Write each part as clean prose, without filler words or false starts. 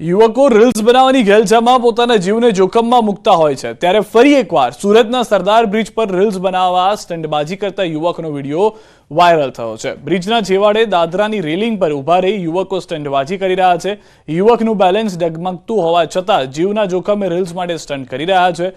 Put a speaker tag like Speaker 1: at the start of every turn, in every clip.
Speaker 1: યુવકો રીલ્સ બનાવવાની ઘેલછામાં પોતાના જીવને જોખમમાં મૂકતા હોય છે ત્યારે ફરી એકવાર સુરતના સરદાર બ્રિજ પર રીલ્સ બનાવવા સ્ટંટબાજી કરતા યુવકનો વિડીયો વાયરલ થયો છે। બ્રિજના છેવાડે દાદરાની રેલિંગ પર ઊભા રહી યુવકો સ્ટંટબાજી કરી રહ્યા છે। યુવકનું બેલેન્સ ડગમગતું હોવા છતાં જીવના જોખમે રીલ્સ માટે સ્ટંટ કરી રહ્યા છે।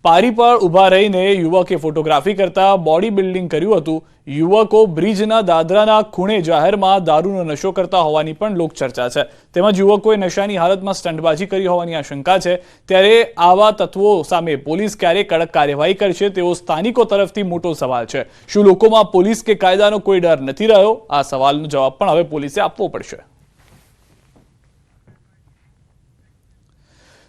Speaker 1: પારી પર ઊભા રહીને યુવકે ફોટોગ્રાફી કરતા બોડી બિલ્ડિંગ કર્યું હતું। યુવકો બ્રિજના દાદરાના ખૂણે જાહેરમાં દારૂનો નશો કરતા હોવાની પણ લોકચર્ચા છે। તેમજ યુવકોએ નશાની હાલતમાં સ્ટંટબાજી કરી હોવાની આશંકા છે। ત્યારે આવા તત્વો સામે પોલીસ ક્યારે કડક કાર્યવાહી કરશે તેવો સ્થાનિકો તરફથી મોટો સવાલ છે। શું લોકોમાં પોલીસ કે કાયદાનો કોઈ ડર નથી રહ્યો? આ સવાલનો જવાબ પણ હવે પોલીસે આપવો પડશે।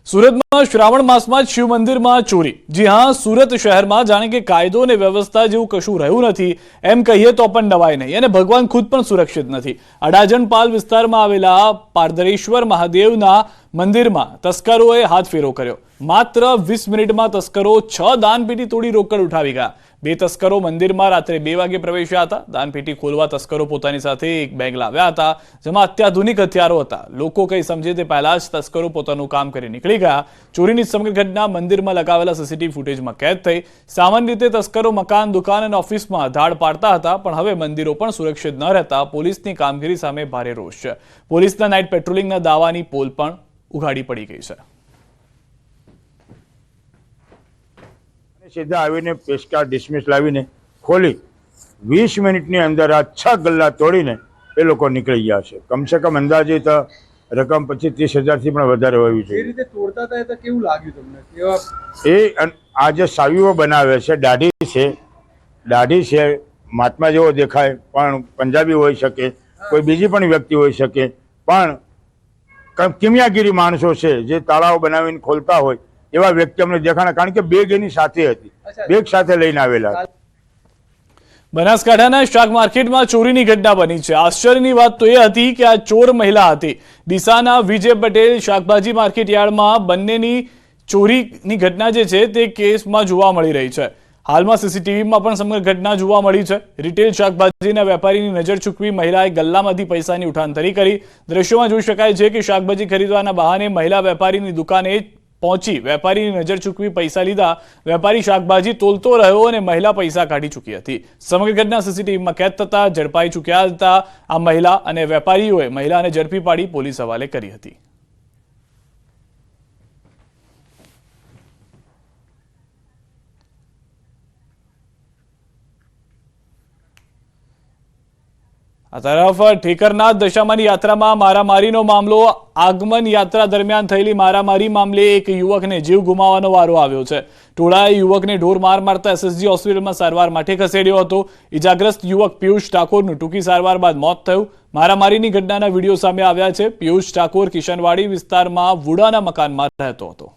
Speaker 1: સુરતમાં શ્રાવણ માસમાં શિવ મંદિરમાં ચોરી। જી હા, સુરત શહેરમાં જાણે કે કાયદો અને વ્યવસ્થા જેવું કશું રહ્યું નથી એમ કહીએ તો પણ નવાય નહીં અને ભગવાન ખુદ પણ સુરક્ષિત નથી। અડાજણ પાલ વિસ્તારમાં આવેલા પારદરેશ્વર મહાદેવના મંદિરમાં તસ્કરોએ હાથફેરો કર્યો। માત્ર 20 મિનિટમાં તસ્કરો 6 દાનપેટી તોડી રોકડ ઉઠાવી ગયા। બે તસ્કરો મંદિરમાં રાત્રે 2 વાગે પ્રવેશ્યા હતા। દાનપેટી ખોલવા તસ્કરો પોતાની સાથે એક બેગ લાવ્યા હતા જેમાં અત્યાધુનિક હથિયારો હતા। લોકો કંઈ સમજે તે પહેલા જ તસ્કરો પોતાનું કામ કરી નીકળી ગયા। ચોરીની સમગ્ર ઘટના મંદિરમાં લગાવેલા સીસીટીવી ફૂટેજમાં કેદ થઈ। સામાન્ય રીતે તસ્કરો મકાન, દુકાન અને ઓફિસમાં ધાડ પાડતા હતા પણ હવે મંદિરો પણ સુરક્ષિત ન રહેતા પોલીસની કામગીરી સામે ભારે રોષ છે। પોલીસના નાઇટ પેટ્રોલિંગના દાવાની પોલ પણ ઉઘાડી પડી ગઈ છે।
Speaker 2: सीधा आवीने पेशकार डिसमिस लावीने खोली 20 मिनिटनी अंदर आ 6 गल्ला तोड़ीने ए लोको निकળી ગયા છે। कम से कम अंदाजित रकम 25-30 હજાર થી પણ વધારે હોવી જોઈએ।
Speaker 3: એ રીતે તોડતા હતા તો કેવું લાગ્યું તમને? કેવા
Speaker 2: એ આ જે સાવીઓ બનાવે છે, દાઢી છે, મહાત્મા જેવો દેખાય પણ પંજાબી હોઈ શકે, કોઈ બીજી પણ વ્યક્તિ હોઈ શકે, પણ કિમિયાગીરી માણસો છે જે તાળાઓ બનાવીને ખોલતા હોય એવા વ્યક્તિ અમને દેખાણા, કારણ કે બેગ એની સાથે હતી, બેગ સાથે લઈને આવેલા।
Speaker 1: બનાસકાંઠાના શાક માર્કેટમાં ચોરીની ઘટના બની છે। આશ્ચર્યની વાત તો એ હતી કે આ ચોર મહિલા હતી। ડીસાના વિજય પટેલ શાકભાજી માર્કેટ યાર્ડમાં બંનેની ચોરીની ઘટના જે છે તે કેસમાં જોવા મળી રહી છે। હાલમાં સીસીટીવીમાં પણ સમગ્ર ઘટના જોવા મળી છે। રિટેલ શાકભાજીના વેપારીની નજર ચૂકવી મહિલાએ ગલ્લામાંથી પૈસાની ઉઠાંતરી કરી। દ્રશ્યોમાં જોઈ શકાય છે કે શાકભાજી ખરીદવાના બહાને મહિલા વેપારીની દુકાને પહોંચી વેપારીની નજર ચૂકવી પૈસા લીધા। વેપારી શાકભાજી તોલતો રહ્યો અને મહિલા પૈસા કાઢી ચૂકી હતી। સમગ્ર ઘટના સીસીટીવીમાં કેદ થતા ઝડપાઈ ચૂક્યા હતા આ મહિલા અને વેપારીઓએ મહિલાને ઝડપી પાડી પોલીસ હવાલે કરી હતી। આ તરફ ઠેકરનાથ દશામાની યાત્રામાં મારામારીનો મામલો। આગમન યાત્રા દરમિયાન થયેલી મારામારી મામલે એક યુવકને જીવ ગુમાવવાનો વારો આવ્યો છે। ટોળાએ યુવકને ઢોર માર મારતા એસએસજી હોસ્પિટલમાં સારવાર માટે ખસેડ્યો હતો। ઇજાગ્રસ્ત યુવક પિયુષ ઠાકોરનું ટૂંકી સારવાર બાદ મોત થયું। મારામારીની ઘટનાના વિડીયો સામે આવ્યા છે। પિયુષ ઠાકોર કિશનવાડી વિસ્તારમાં વુડાના મકાનમાં રહેતો હતો।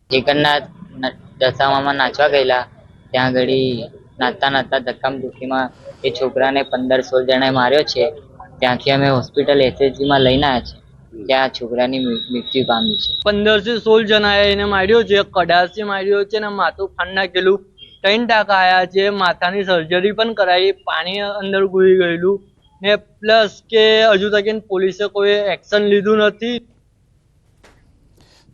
Speaker 4: ઠેકરનાથ દશામામાં નાચવા ગયેલા, ત્યાં ઘડી નાચતા નાચતા ધક્કામધુક્કીમાં એ છોકરાને 15-16 જણાએ માર્યો છે। ત્યાંથી અમે હોસ્પિટલ એસએસજીમાં લઈને આવ્યા છે, ત્યાં છોકરાની મૃત્યુ પામી છે।
Speaker 5: 15 થી 16 જણાએ એને માર્યો છે, કડાસી માર્યો છે ને માથું ફાડી નાખેલું। 3 ટાંકા આવ્યા છે, માથાની સર્જરી પણ કરાવી, પાણી અંદર ઘૂસી ગયેલું ને પ્લસ કે હજુ તક પોલીસે કોઈ એક્શન લીધું નથી।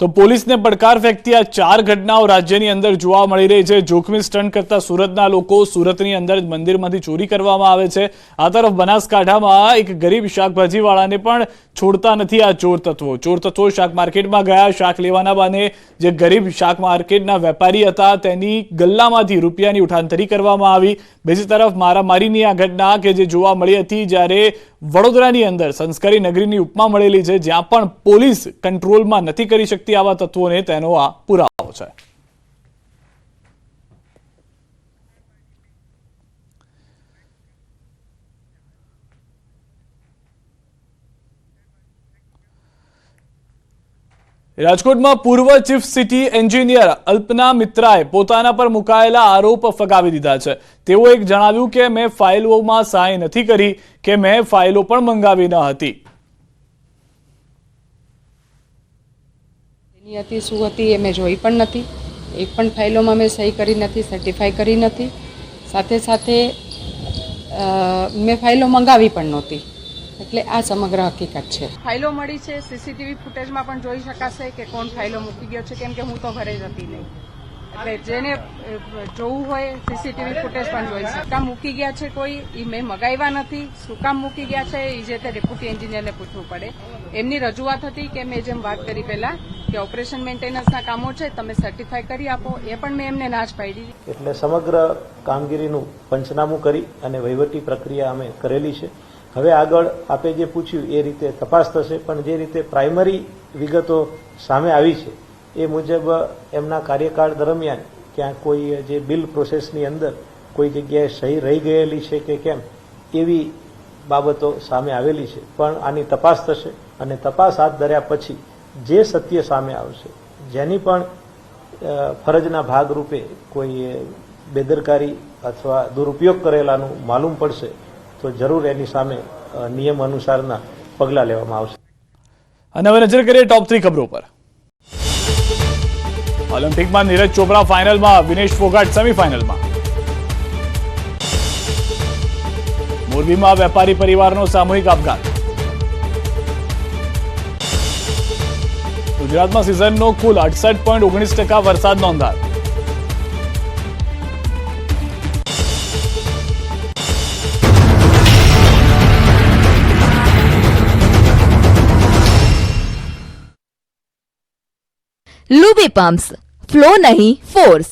Speaker 1: તો પોલીસને પડકાર ફેંકતી આ 4 ઘટનાઓ રાજ્યની અંદર જોવા મળી રહી છે। જોખમી સ્ટન્ટ કરતા સુરતના લોકો, સુરતની અંદર જ મંદિરમાંથી ચોરી કરવામાં આવે છે। આ તરફ બનાસકાંઠામાં એક ગરીબ શાકભાજીવાળાને પણ છોડતા નથી આ ચોર તત્વો। શાક માર્કેટમાં ગયા, શાક લેવાના બહાને જે ગરીબ શાક માર્કેટના વેપારી હતા તેની ગલ્લામાંથી રૂપિયાની ઉઠાંતરી કરવામાં આવી। બીજી તરફ મારામારીની આ ઘટના કે જે જોવા મળી હતી જ્યારે વડોદરાની અંદર સંસ્કારી નગરીની ઉપમા મળેલી છે, જ્યાં પણ પોલીસ કંટ્રોલમાં નથી કરી શકતી આવા તત્વોને, તેનો આ પુરાવો છે। રાજકોટમાં પૂર્વ ચીફ સિટી એન્જિનિયર અલ્પના મિત્રાએ પોતાના પર મુકાયેલા આરોપ ફગાવી દીધા છે। તેઓએ જણાવ્યું કે મેં ફાઇલોમાં સહી નથી કરી કે મેં ફાઇલો પણ મંગાવી ન હતી।
Speaker 6: એની હતી શું હતી એ મેં જોઈ પણ નથી। એક પણ ફાઇલોમાં મેં સહી કરી નથી, સર્ટિફાઈ કરી નથી। સાથે સાથે મેં ફાઇલો મંગાવી પણ નહોતી. એટલે આ સમગ્ર હકીકત છે. ફાઇલો મળી છે, સીસીટીવી ફૂટેજમાં પણ જોઈ શકાશે કે કોણ ફાઇલો મૂકી ગયો છે, કેમ કે હું તો ઘરે જ હતી નહીં. એટલે જેને જોવું હોય સીસીટીવી ફૂટેજ પણ જોઈ શકે. કામ મૂકી ગયા છે કોઈ, એ મેં મગાવ્યા નથી. શું કામ મૂકી ગયા છે એ જે તે ડેપ્યુટી એન્જિનિયરને પૂછવું પડે. એમની રજૂઆત હતી કે મેં જેમ વાત કરી પહેલા કે ઓપરેશન મેન્ટેનન્સના કામો છે, તમે સર્ટિફાઈ કરી આપો. એ પણ મેં એમને ના જ પાડી.
Speaker 7: એટલે સમગ્ર કામગીરીનું પંચનામું કરી અને વહીવટી પ્રક્રિયા અમે કરેલી છે. હવે આગળ આપે જે પૂછ્યું એ રીતે તપાસ થશે, પણ જે રીતે પ્રાઇમરી વિગતો સામે આવી છે એ મુજબ એમના કાર્યકાળ દરમિયાન ક્યાંક કોઈ જે બિલ પ્રોસેસની અંદર કોઈ જગ્યાએ સહી રહી ગયેલી છે કે કેમ એવી બાબતો સામે આવેલી છે. પણ આની તપાસ થશે અને તપાસ હાથ ધર્યા પછી જે સત્ય સામે આવશે, જેની પણ ફરજના ભાગરૂપે કોઈ બેદરકારી અથવા દુરુપયોગ કરેલાનું માલુમ પડશે તો જરૂર એની સામે નિયમ અનુસારના પગલાં લેવામાં આવશે.
Speaker 1: અને હવે નજર કરીએ ટોપ 3 ખબરો પર. ઓલિમ્પિકમાં નીરજ ચોપરા ફાઇનલમાં, વિનેશ ફોગાટ સેમીફાઇનલમાં. મોરબીમાં વેપારી પરિવારનો સામૂહિક આપઘાત. ગુજરાતમાં સિઝનનો કુલ 68.19% વરસાદ નોંધાયો.
Speaker 8: लूबी पम्प्स, फ्लो नहीं फोर्स.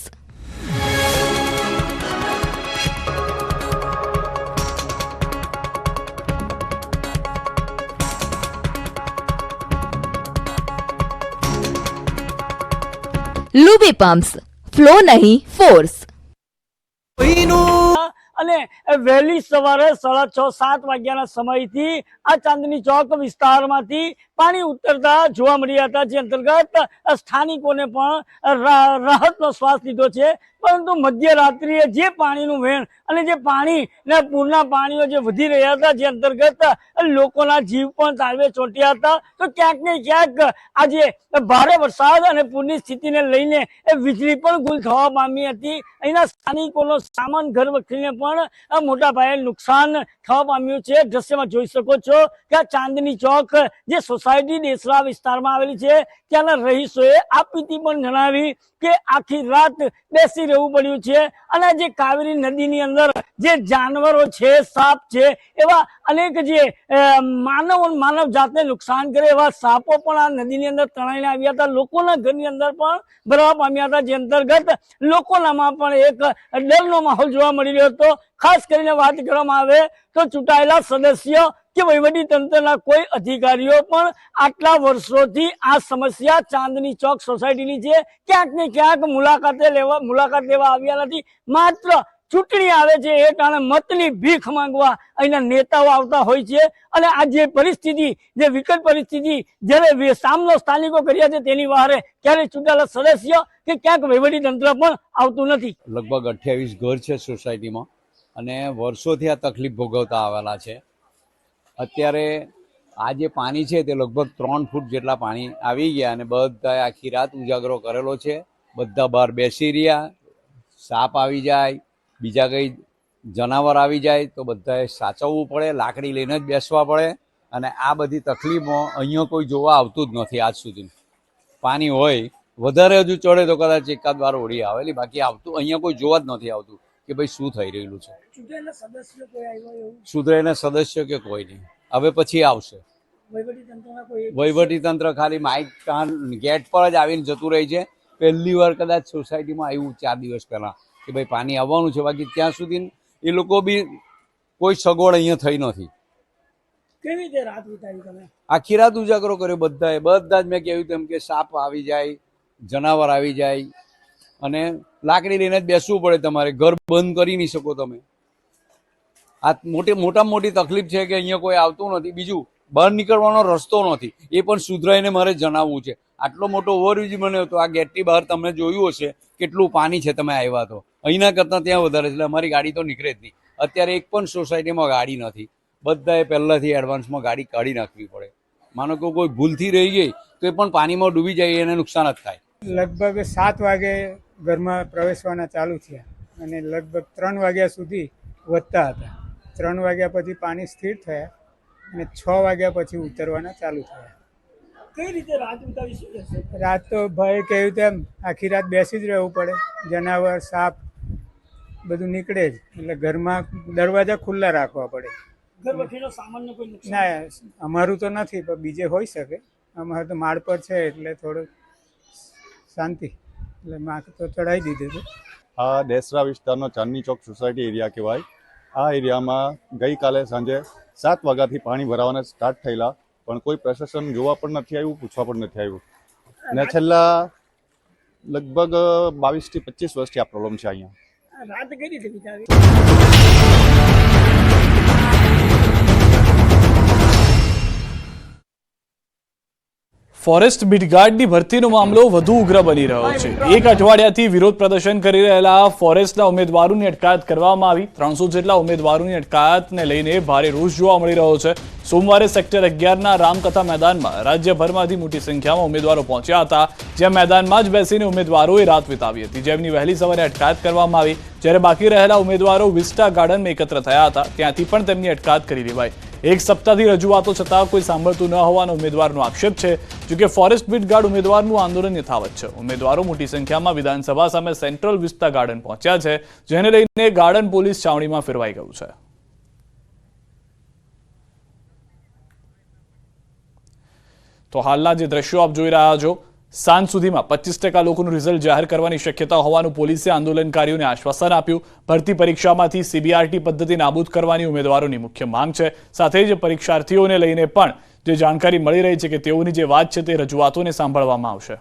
Speaker 8: लूबी पम्प्स, फ्लो नहीं फोर्स.
Speaker 5: અને વહેલી સવારે 6:30-7 વાગ્યાના સમયથી આ ચાંદની ચોક વિસ્તારમાંથી પાણી ઉતરતા જોવા મળ્યા હતા, જે અંતર્ગત સ્થાનિકોને પણ રાહતનો શ્વાસ લીધો છે. પરંતુ મધ્યરાત્રિએ જે પાણીનું વહેણ અને જે પાણી ને પૂરના પાણીઓ જે વધી રહ્યા હતા, જે અંતર્ગત લોકોના જીવ પણ તાળવે ચોંટ્યા હતા. તો ક્યાંક ને ક્યાંક આજે ભારે વરસાદ અને પૂરની સ્થિતિને લઈને વીજળી પણ ગુલ થવા પામી હતી. અહીંના સ્થાનિકોનો સામાન ઘર વખરીને પણ મોટા પાયે નુકસાન થવા પામ્યું છે. દ્રશ્યમાં જોઈ શકો છો કે આ ચાંદની ચોક જે સોસાયટી દેસરા વિસ્તારમાં આવેલી છે, ત્યાંના રહીશોએ આપવીતી પણ જણાવી કે આખી રાત બેસી રહેવું પડ્યું છે. અને જે કાવેરી નદીની અંદર જે જાનવરો છે, સાપ છે, એવા અનેક જે માનવ જાતને નુકસાન કરે એવા સાપો પણ આ નદીની અંદર તણાઈને આવ્યા હતા. લોકોના ઘરની અંદર પણ ભરવા પામ્યા હતા, જે અંતર્ગત લોકોનામાં પણ એક ડરનો માહોલ જોવા મળી રહ્યો હતો. ખાસ કરીને વાત કરવામાં આવે તો ચૂંટાયેલા સદસ્યો કે વહીવટી તંત્રના કોઈ અધિકારીઓ પણ આટલા વર્ષોથી આ સમસ્યા ચાંદની ચોક સોસાયટીની છે, ક્યાંક ને ક્યાંક મુલાકાત લેવા આવ્યા નથી. માત્ર ચૂંટણી આવે છે એ કારણે મતની ભીખ માંગવા અહીંના નેતાઓ આવતા હોય છે. અને આ જે પરિસ્થિતિ, જે વિકટ પરિસ્થિતિ જ્યારે સામનો સ્થાનિકો કર્યા છે, તેની વારે ક્યારે ચૂંટાયેલા સદસ્ય કે ક્યાંક વહીવટી તંત્ર પણ આવતું નથી.
Speaker 9: લગભગ 28 ઘર છે સોસાયટીમાં અને વર્ષોથી આ તકલીફ ભોગવતા આવેલા છે. અત્યારે આ જે પાણી છે તે લગભગ 3 ફૂટ જેટલા પાણી આવી ગયા અને બધા આખી રાત ઉજાગરો કરેલો છે. બધા બહાર બેસી રહ્યા, સાપ આવી જાય, બીજા કંઈ જનાવર આવી જાય તો બધાએ સાચવવું પડે, લાકડી લઈને જ બેસવા પડે. અને આ બધી તકલીફો અહીંયા કોઈ જોવા આવતું જ નથી આજ સુધી. પાણી હોય વધારે હજુ ચડે તો કદાચ એકાદ વાર ઓળી આવેલી, બાકી આવતું અહીંયા કોઈ જોવા જ નથી આવતું કે ભાઈ શું થઈ રહેલું છે. સુધરેના સદસ્ય કે કોઈ નહીં. હવે પછી આવશે વહીવટી તંત્ર. ખાલી માઇક ગેટ પર જ આવીને જતું રહી છે. પહેલી વાર કદાચ સોસાયટીમાં આવ્યું 4 દિવસ પહેલા કે ભાઈ પાણી આવવાનું છે, બાકી ત્યાં સુધી એ લોકો બી કોઈ સગવડ અહીંયા થઈ નથી.
Speaker 10: કેવી રીતે રાત વિતાવી તમે?
Speaker 9: આખી રાત ઉજાગરો કર્યો બધા જ. મેં કહ્યું તેમ કે સાપ આવી જાય, જનાવર આવી જાય અને લાકડી લઈને જ બેસવું પડે. તમારે ઘર બંધ કરી નહીં શકો તમે. આ મોટામાં મોટી તકલીફ છે કે અહીંયા કોઈ આવતું નથી. બીજું, બહાર નીકળવાનો રસ્તો નથી, એ પણ સુધરાઈને મારે જણાવવું છે. આટલો મોટો ઓવરબ્રિજ બન્યો હતો. આ ગેટની બહાર તમે જોયું હશે કેટલું પાણી છે, તમે આવ્યા તો અહીંના કરતાં ત્યાં વધારે છે. એટલે અમારી ગાડી તો નીકળે જ નહીં. અત્યારે એક પણ સોસાયટીમાં ગાડી નથી. બધાએ પહેલાંથી એડવાન્સમાં ગાડી કાઢી નાખવી પડે. માનો કે કોઈ ભૂલથી રહી ગઈ તો એ પણ પાણીમાં ડૂબી જાય, એને નુકસાન જ થાય.
Speaker 10: લગભગ 7 વાગે ઘરમાં પ્રવેશવાના ચાલુ થયા અને લગભગ 3 વાગ્યા સુધી વધતા હતા. 3 વાગ્યા પછી પાણી સ્થિર થયા અને 6 વાગ્યા પછી ઉતરવાના ચાલુ થયા.
Speaker 11: કઈ રીતે રાત વિતાવી શકે છે?
Speaker 10: રાત તો ભાઈ કહ્યું તેમ આખી રાત બેસી જ રહેવું પડે. જનાવર, સાપ બધું નીકળે જ, એટલે ઘરમાં દરવાજા ખુલ્લા રાખવા પડે.
Speaker 11: ઘર વખરીનો સામાનનો કોઈ નુકસાન?
Speaker 10: ના, અમારું તો નથી, પણ બીજે હોઈ શકે. અમારે તો માળ પર છે એટલે થોડું શાંતિ, એટલે માક તો ચડાવી દીધું હતું.
Speaker 12: આ દેસરા વિસ્તારનો ચાંદની ચોક સોસાયટી એરિયા કહેવાય. આ એરિયામાં ગઈકાલે સાંજે 7 વાગ્યાથી પાણી ભરાવાના સ્ટાર્ટ થયેલા, પણ કોઈ પ્રશાસન જોવા પણ નથી આવ્યું, પૂછવા પણ નથી આવ્યું. ને છેલ્લા લગભગ 22 થી 25 વર્ષથી આ પ્રોબ્લેમ છે અહીંયા.
Speaker 11: રાત કઈ રીતે વિતાવી?
Speaker 1: ફોરેસ્ટ બીટગાર્ડની ભરતીનો મામલો વધુ ઉગ્ર બની રહ્યો છે. એક અઠવાડિયાથી વિરોધ પ્રદર્શન કરી રહેલા ફોરેસ્ટના ઉમેદવારોની અટકાયત કરવામાં આવી. 300 જેટલા ઉમેદવારોની અટકાયતને લઈને ભારે રોષ જોવા મળી રહ્યો છે. સોમવારે સેક્ટર 11ના રામકથા મેદાનમાં રાજ્યભરમાંથી મોટી સંખ્યામાં ઉમેદવારો પહોંચ્યા હતા, જ્યાં મેદાનમાં જ બેસીને ઉમેદવારોએ રાત વિતાવી હતી, જેમની વહેલી સવારે અટકાયત કરવામાં આવી. જ્યારે બાકી રહેલા ઉમેદવારો વિસ્ટા ગાર્ડનમાં એકત્ર થયા હતા, ત્યાંથી પણ તેમની અટકાયત કરી લેવાઈ. એક સપ્તાહથી રજૂઆતો છતાં કોઈ સાંભળતું ન હોવાનો ઉમેદવારનો આક્ષેપ છે. જોકે ફોરેસ્ટ બીટગાર્ડ ઉમેદવારનું આંદોલન યથાવત છે. ઉમેદવારો મોટી સંખ્યામાં વિધાનસભા સામે સેન્ટ્રલ વિસ્તા ગાર્ડન પહોંચ્યા છે, જેને લઈને ગાર્ડન પોલીસ છાવણીમાં ફેરવાઈ ગયું છે. તો હાલના જે દ્રશ્યો આપ જોઈ રહ્યા છો, સાંજ સુધીમાં 25% લોકોનું રિઝલ્ટ જાહેર કરવાની શક્યતા હોવાનું પોલીસે આંદોલનકારીઓને આશ્વાસન આપ્યું. ભરતી પરીક્ષામાંથી સીબીઆરટી પદ્ધતિ નાબૂદ કરવાની ઉમેદવારોની મુખ્ય માંગ છે. સાથે જ પરીક્ષાર્થીઓને લઈને પણ જે જાણકારી મળી રહી છે કે તેઓની જે વાત છે તે રજૂઆતોને સાંભળવામાં આવશે.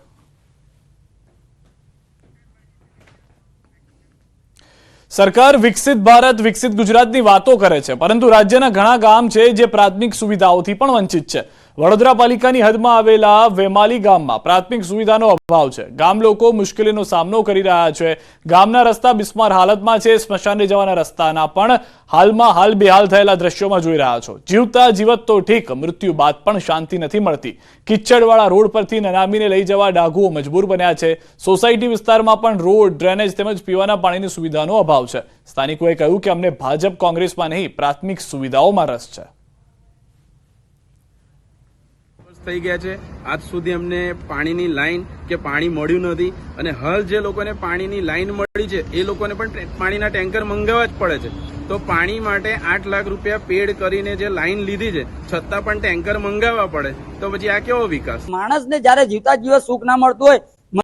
Speaker 1: સરકાર વિકસિત ભારત, વિકસિત ગુજરાતની વાતો કરે છે, પરંતુ રાજ્યના ઘણા ગામ છે જે પ્રાથમિક સુવિધાઓથી પણ વંચિત છે. વડોદરા પાલિકાની હદમાં આવેલા વેમાલી ગામમાં પ્રાથમિક સુવિધાનો અભાવ છે. ગામ લોકો મુશ્કેલીનો સામનો કરી રહ્યા છે. ગામના રસ્તા બિસ્માર હાલતમાં છે. સ્મશાને જવાના રસ્તાના પણ હાલમાં હાલ બેહાલ થયેલા દ્રશ્યોમાં જોઈ રહ્યા છો. જીવતા જીવત તો ઠીક, મૃત્યુ બાદ પણ શાંતિ નથી મળતી. કિચ્ચડવાળા રોડ પરથી નનામીને લઈ જવા ડાઘુઓ મજબૂર બન્યા છે. સોસાયટી વિસ્તારમાં પણ રોડ, ડ્રેનેજ તેમજ પીવાના પાણીની સુવિધાનો અભાવ છે. સ્થાનિકોએ કહ્યું કે અમને ભાજપ કોંગ્રેસમાં નહીં, પ્રાથમિક સુવિધાઓમાં રસ છે.
Speaker 13: થઈ ગયા છે. આજ સુધી અમને પાણીની લાઈન કે પાણી મળ્યું નથી, અને હાલ જે લોકોને પાણીની લાઈન મળી છે એ લોકોને પણ પાણીના ટેન્કર મંગાવવા જ પડે છે. તો પાણી માટે 8 લાખ રૂપિયા પેડ કરીને જે લાઈન લીધી છે, છતાં પણ ટેન્કર મંગાવવા પડે, તો પછી આ કેવો વિકાસ?
Speaker 14: માણસને જયારે જીવતા જીવત સુખ ના મળતું હોય